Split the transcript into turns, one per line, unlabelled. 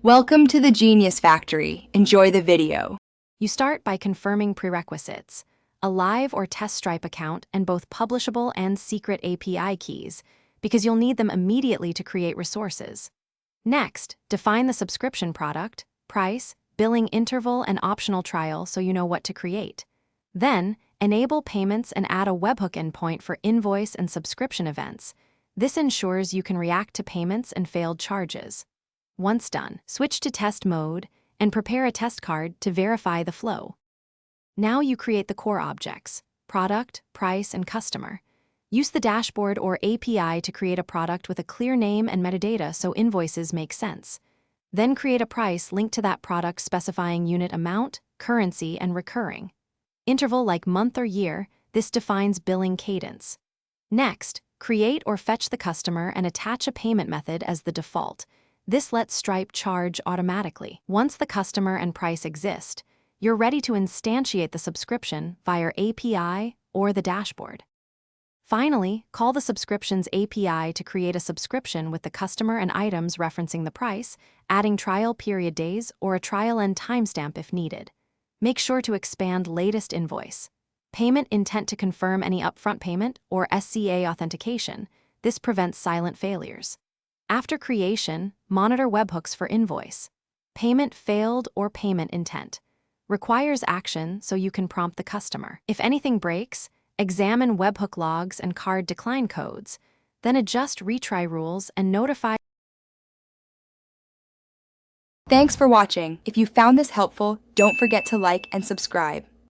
Welcome to the Genius Factory. Enjoy the video.
You start by confirming prerequisites: a live or test Stripe account and both publishable and secret API keys, because you'll need them immediately to create resources. Next, define the subscription product, price, billing interval, and optional trial so you know what to create. Then, enable payments and add a webhook endpoint for invoice and subscription events. This ensures you can react to payments and failed charges. Once done, switch to test mode and prepare a test card to verify the flow. Now you create the core objects: product, price, and customer. Use the dashboard or API to create a product with a clear name and metadata so invoices make sense. Then create a price linked to that product specifying unit amount, currency, and recurring. Interval like month or year, this defines billing cadence. Next, create or fetch the customer and attach a payment method as the default. This lets Stripe charge automatically. Once the customer and price exist, you're ready to instantiate the subscription via API or the dashboard. Finally, call the subscriptions API to create a subscription with the customer and items referencing the price, adding trial period days or a trial end timestamp if needed. Make sure to expand latest invoice. Payment intent to confirm any upfront payment or SCA authentication. This prevents silent failures. After creation, monitor webhooks for invoice. Payment failed or payment intent. Requires action so you can prompt the customer. If anything breaks, examine webhook logs and card decline codes, then adjust retry rules and notify.
Thanks for watching. If you found this helpful, don't forget to like and subscribe.